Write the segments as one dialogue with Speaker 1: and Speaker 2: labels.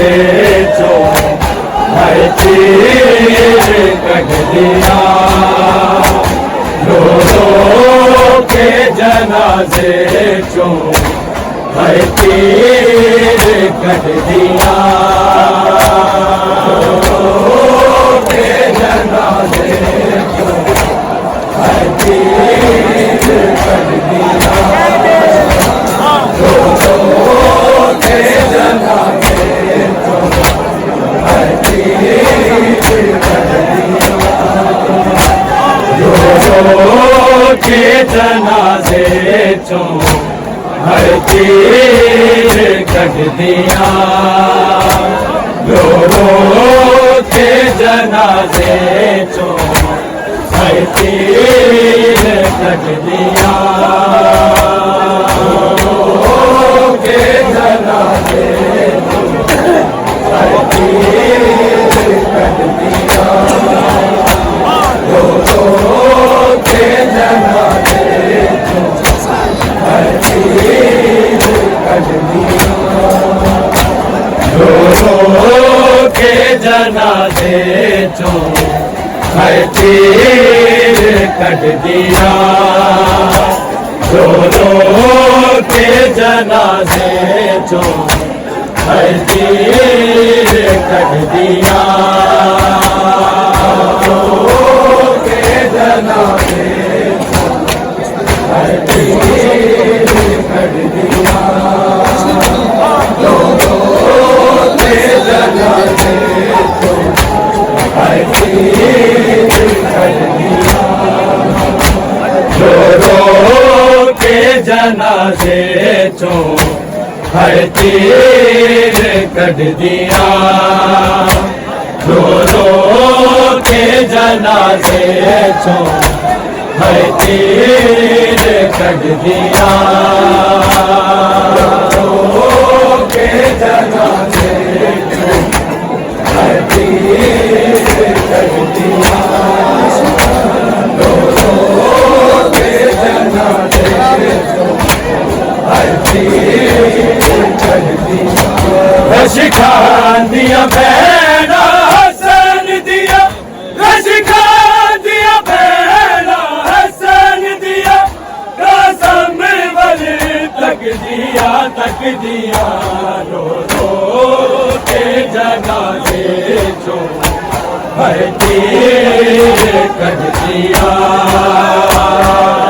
Speaker 1: जनाजे चो है तीर कट दिया रो रो के जनाजे चो है तीर कट दिया रो रो के जनाजे चो है तीर कट दिया रो रो के जनाजे चो है तीर कट दिया रो के जनाजे चो है तीर कट दिया रो रो के जनाजे चो है तीर कट दिया रो रो के जनाजे चो है तीर कट दिया रो रो के जनाजे चो है तीर कट दिया रो रो के जनाजे चो है तीर कट दिया रो रो के जनाजे चो है तीर कट दिया रो रो के जनाजे चो है तीर कट दिया रो रो के जनाजे चो है तीर कट दिया रो रो के जनाजे चो है तीर कट दिया रो रो के जनाजे चो है तीर कट दिया रो रो के जनाजे चो है तीर कट दिया रो रो के जनाजे चो है तीर कट दिया रशिखा दिया बेड़ा हसन दिया रशिखा दिया बेड़ा हसन दिया कसम वाले तक दिया रो रो के जनाजे चो है तीर कट दिया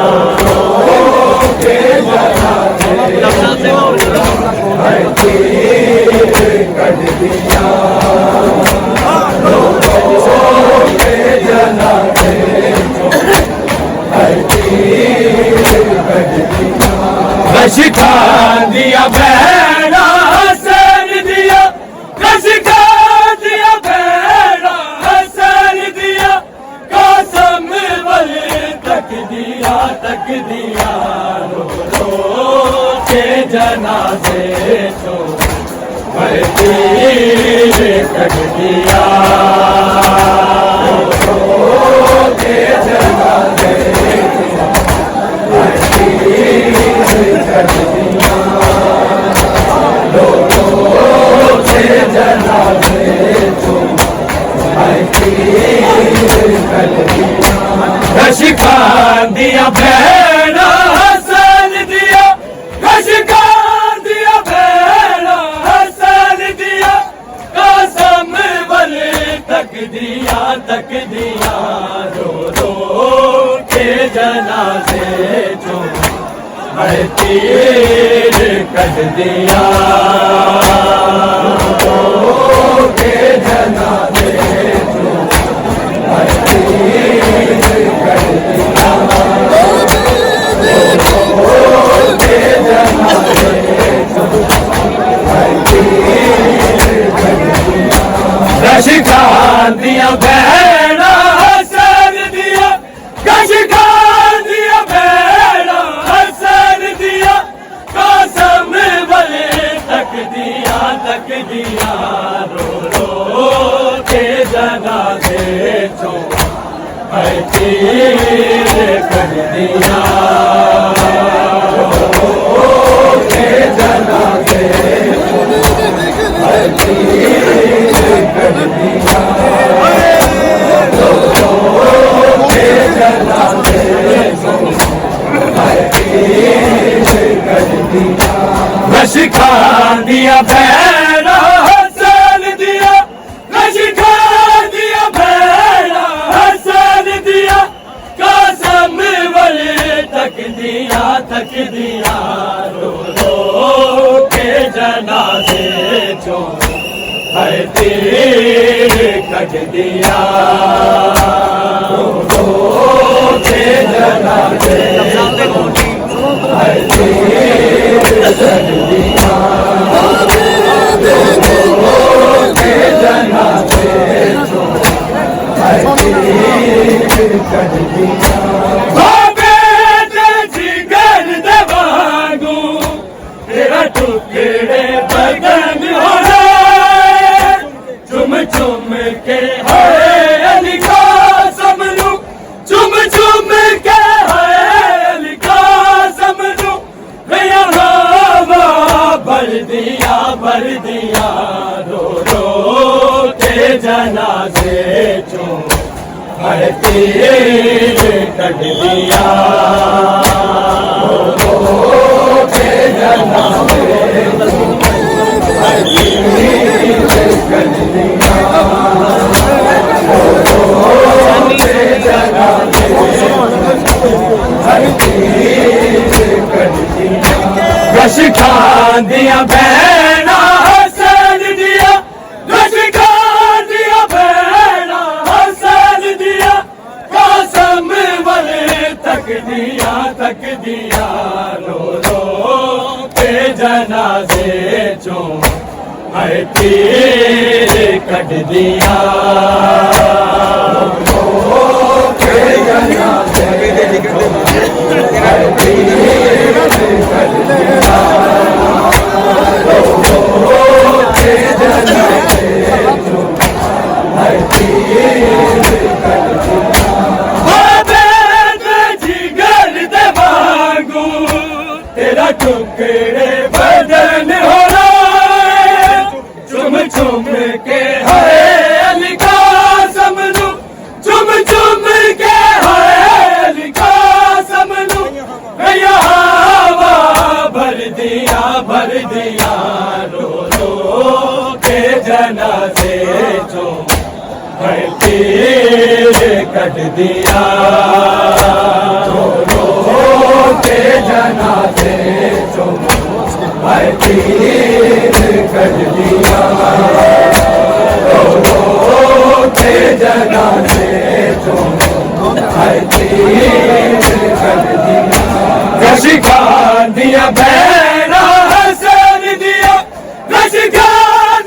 Speaker 1: रो रो के जनाजे चो है तीर कट दिया रो रो के जनाजे चो है तीर कट दिया रशिखा दिया बेड़ा हसन दिया रशिखा दिया बेड़ा हसन दिया कसम वाले तक दिया रो रो के जनाजे चो है तीर कट दिया रो रो के जनाजे चो है तीर कट दिया रो रो के जनाजे चो है तीर कट दिया रशिखा दिया बेड़ा हसन दिया रशिखा दिया बेड़ा हसन दिया कसम वाले तक दिया रो रो के जनाजे चो है तीर कट दिया रो रो के जनाजे चो है तीर कट दिया रो रो के जनाजे चो है तीर कट दिया रशिखा दिया बेड़ा हसन दिया रशिखा दिया बेड़ा हसन दिया कसम वाले तक दिया रो रो के जनाजे चो है तीर कट दिया रो रो के जनाजे चो है रशिका दिया भैरा हसन दिया, रशिका दिया भैरा हसन दिया, कसम वाले तक दिया रो रो के जनाजे जो है तेरे कट दिया रो रो के जनाजे है तेरे कट दिया रो रो के जनाजे जो है तेरे कट दिया। टुकड़े बदन हो रहे चुम चुम के है अली का समनू, चुम चुम के है अली का समनू, हवा भर दिया रो रो के जनाजे चुम है तेरे कट दिया रो रो के जनाजे रशिका दिया भैरा हसन दिया, रशिका दिया भैरा हसन दिया, कसम वाले तक दिया रो रो के जनाजे जो है तेरे कट दिया रो रो के जनाजे है तेरे कट दिया रो रो के जनाजे जो है तेरे कट दिया। तेरा टुकड़े बदन हो रहा चुम चुम के है अली का समनू, चुम चुम के है अली का समनू, हवा भर दिया रो रो के जनाजे जो है तेरे कट दिया रो रो के जनाजे जो है तेरे कट दिया रो रो के जनाजे जो है तेरे कट दिया। रशिका दिया भैरा हसन दिया, रशिका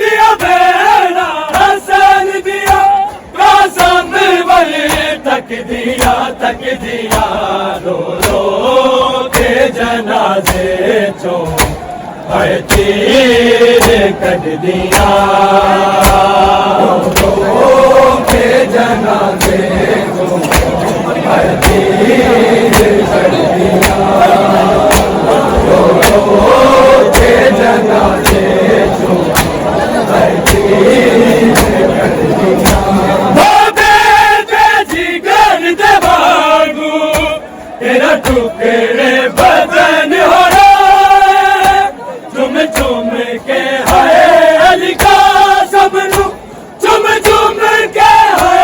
Speaker 1: दिया भैरा हसन दिया, कसम वाले तक दिया रो रो के जनाजे जो है तेरे कट दिया रो रो के जनाजे जो है तेरे कट दिया रो रो के जनाजे जो है तेरे कट दिया। तेरा टुकड़े बदन हो रहा चुम चुम के है अली का समनू, चुम चुम के है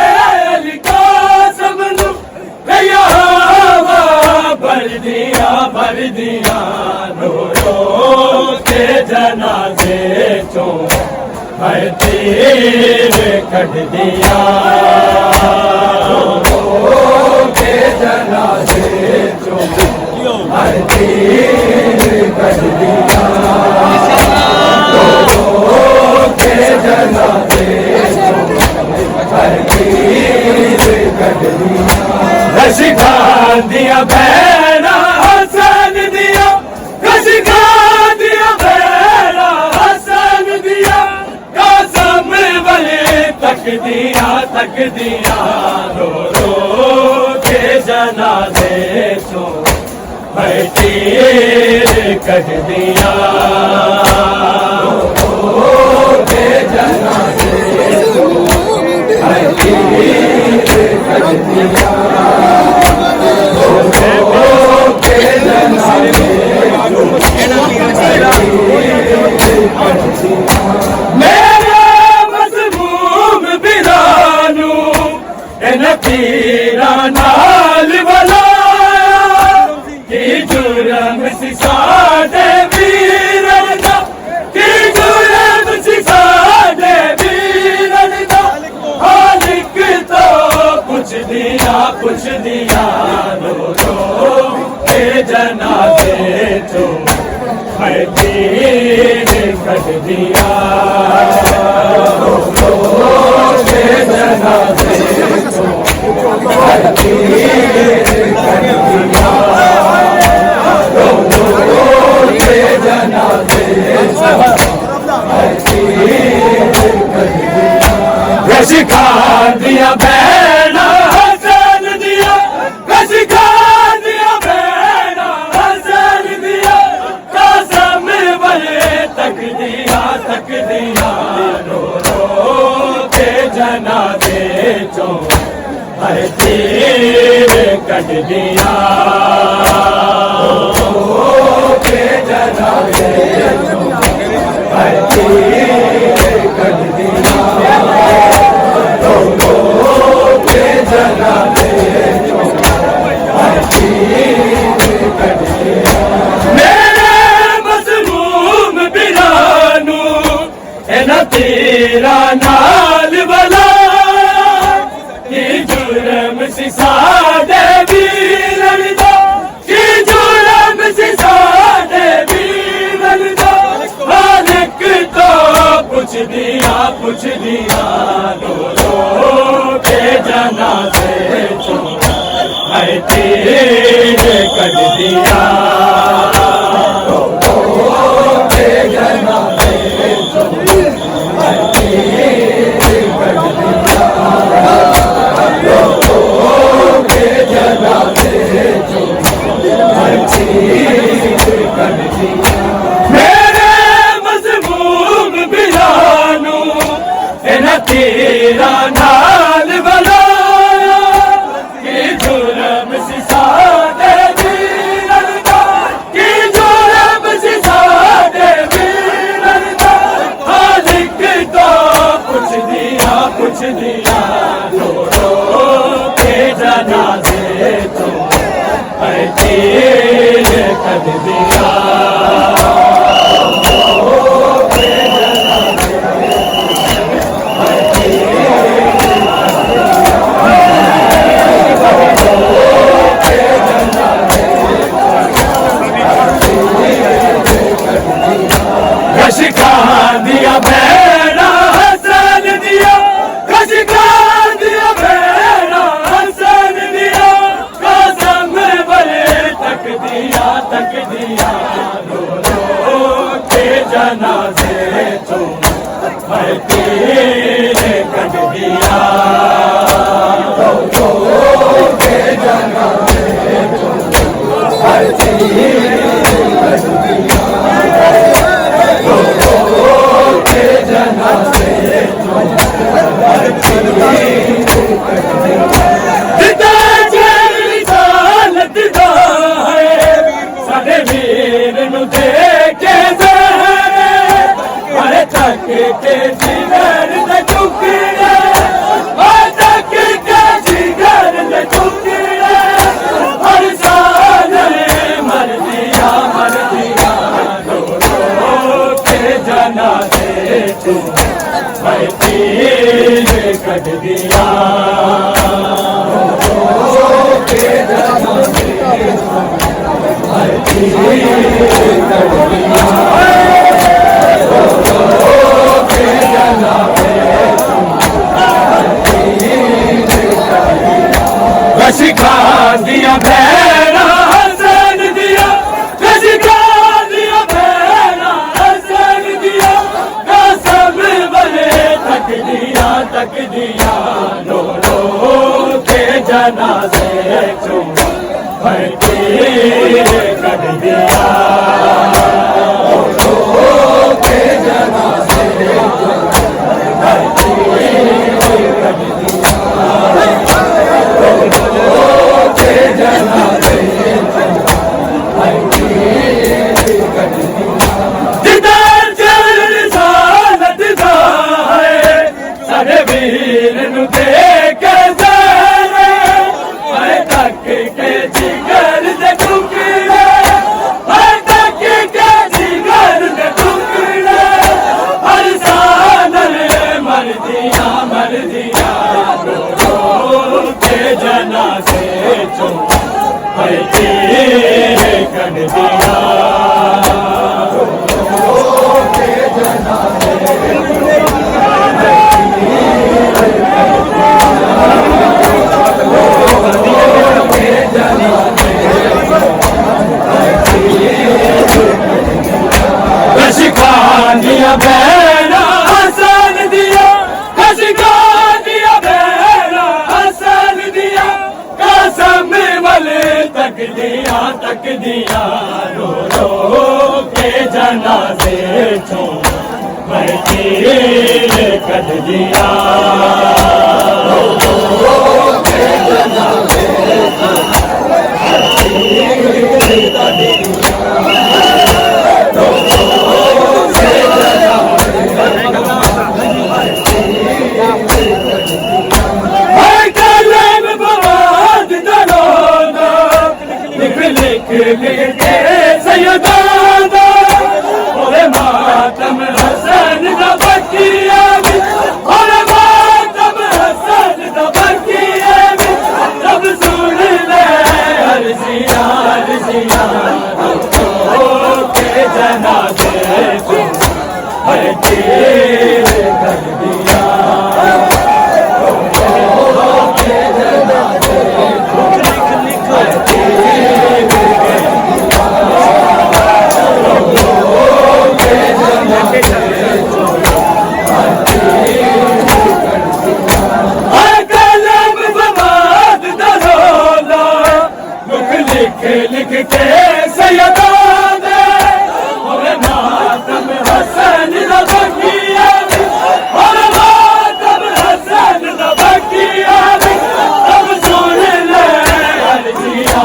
Speaker 1: अली का समनू, हवा भर दिया रो रो के जनाजे जो है तेरे कट दिया रो रो के जनाजे जो है तेरे कट दिया रो रो के जनाजे जो है तेरे कट दिया। रशिका दिया भैरा हसन दिया, रशिका दिया भैरा हसन दिया, कसम वाले तक दिया रो रो के जनाजे जो है तेरे कट दिया रो के जनाजे मेरे मजमूम बिरानू नतीरा नाल वाला की जुर्म सिसादे वीरन दा की जुर्म सिसादे वीरन दा हालिक तो कुछ दिया रो रो के जनाजे तो है तीर कट दिया रो रो के जनाजे तो है तीर कट दिया रो रो के जनाजे है तीर कट दिया रशिका दिया बहना हसन दिया रशिका दिया बहना हसन दिया कसम बने तक दिया रो रो के जनाजे चो हर तीर कट दिया रो रो के जनाजे चो हर तीर कट दिया रो रो के जनाजे चो हर तीर कट दिया मेरे मजमूम बिरानू न तेरा नाल वाला की जुर्म सिसादे वीरन दा की जुर्म सिसादे वीरन दा हालिक तो कुछ दिया रो रो के जनाजे चो है तीर कट दिया रो रो के जनाजे चो है तीर कट दिया रो रो के जनाजे चो है तीर कट दिया मेरे मजमूम बिरानू न तेरा नाल वाला की जुर्म सिसादे वीरन दा की जुर्म सिसादे वीरन दा हालिक तो कुछ दिया रो रो के जनाजे तो है तीर कट दिया रशिका दिया बहना हसन दिया रशिका दिया बहना हसन दिया कसम बने तक दिया रो रो के जनाजे तो है तीर कट दिया रो रो के जनाजे तो है तीर कट दिया रो रो के जनाजे तो है तीर कट दिया दिता जेली सालत दा है साडे वीर नू देखे जहरे हरे तक के जिगर दे टुकड़े तक के जिगर दे टुकड़े हर साल मर दिया रो रो के जनाजे तो है तीर कट दिया रो रो के जनाजे तो है तीर कट दिया रो रो के जनाजे तो है तीर कट दिया रशिका दिया बहना हसन दिया रशिका दिया बहना हसन दिया कसम बने तक दिया रो रो के जनाजे चो है तीर कट दिया रो रो के जनाजे है तेरे कर दिया कशिका दिया बेड़ा हसन दिया कशिका दिया बेड़ा हसन दिया कसम वाले तक दिया रो रो के जनाजे छो मैं तेरे कर दिया रो रो के जनाजे सैयदादा और मातम हसन दबकिया और मातम हसन दबकिया जब सुन ले अर्जिया के जनाजे को है तेरे कर दिया के जनाजे को है तेरे लिख के सैयदाने और मातम हसन दबकिया और मातम हसन दबकिया अब सुन ले अर्जिया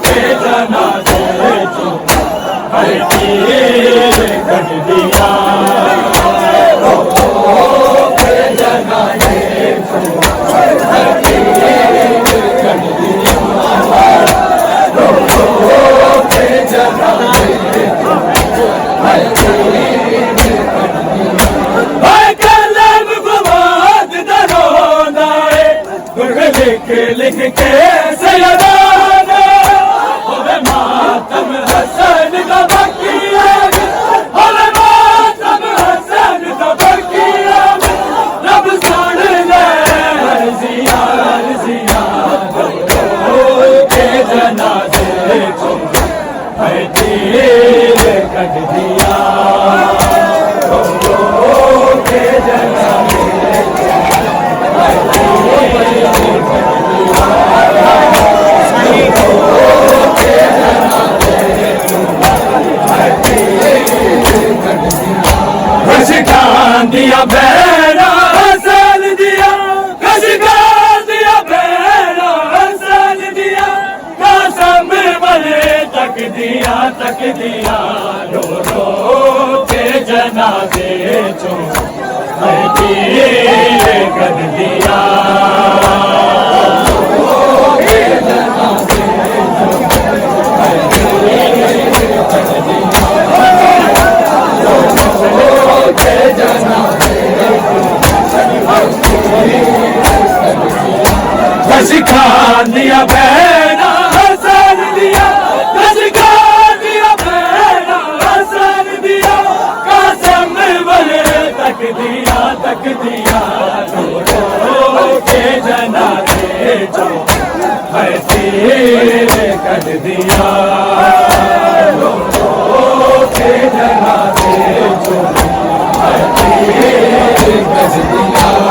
Speaker 1: के जनाजे को है तेरे कर दिया के जनाजे को है तेरे कर दिया लिख के सैयदाने और मातम हसन दबकिया और मातम हसन दबकिया रब सुन ले अर्जिया के जनाजे को है तेरे कर दिया के जनाजे है तेरे दिया बेड़ा हसन दिया कशिका दिया बेड़ा हसन दिया कसम वाले तक दिया रो रो के जनाजे छो मैं तेरे कर दिया के जनाजे मैं तेरे कर दिया के जनाजे कशिका दिया बेड़ा हसन दिया कशिका दिया बेड़ा हसन दिया कसम वाले तक दिया रो रो के जनाजे छो मैं तेरे कर दिया रो रो के जनाजे छो मैं तेरे कर दिया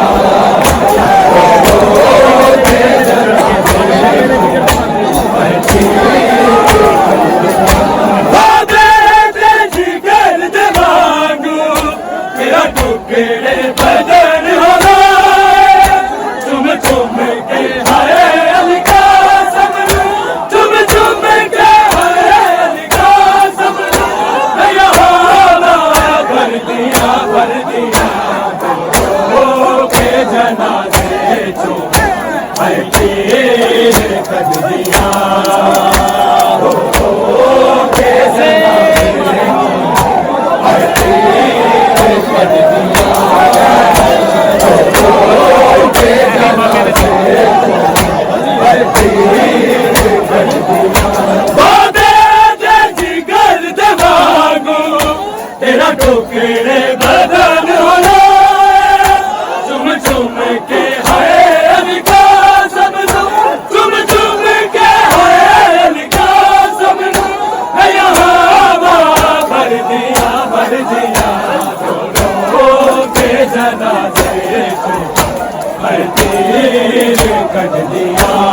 Speaker 1: दिया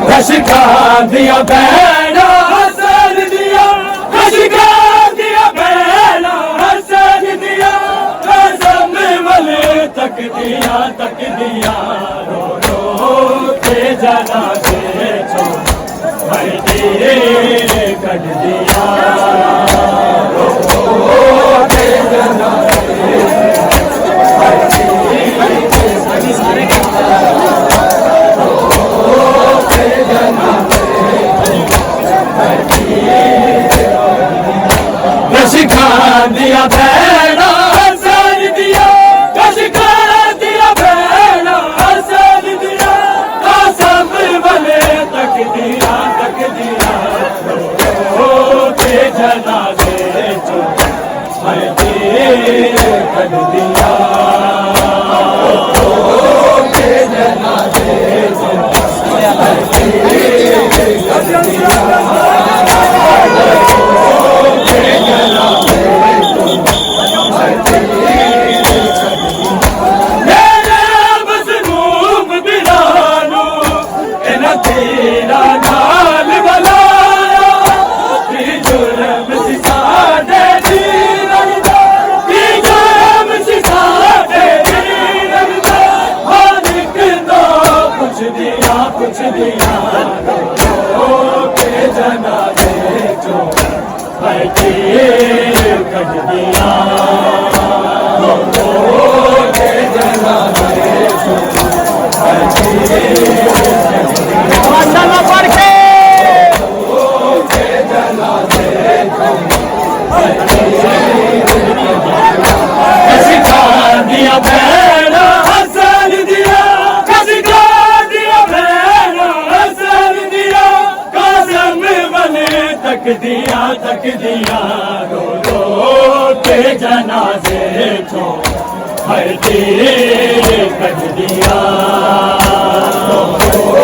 Speaker 1: कशिका दिया बहना हसन दिया कशिका दिया बहना हसन दिया कसम वाले तक दिया रो रो के जना दे छो भाई तेरे कट दिया रो रो के जना दे भाई तेरे सारे कशिका दिया बहना हसन दिया कशिका दिया बहना हसन दिया कसम वाले तक दिया रो के जना दे छो भाई तेरे कट दिया रो के जना दे छो भाई तेरे कट दिया कुछ दिया के जना दे जो भाई तेरे कट दिया के जना दे जो भाई तेरे कट दिया माशाअल्लाह पढ़ के जना दे जो भाई तेरे कशिका दिया बहना हसन दिया कशिका तक दिया रो रो के जनाजे छो हर तेरे कट दिया रो रो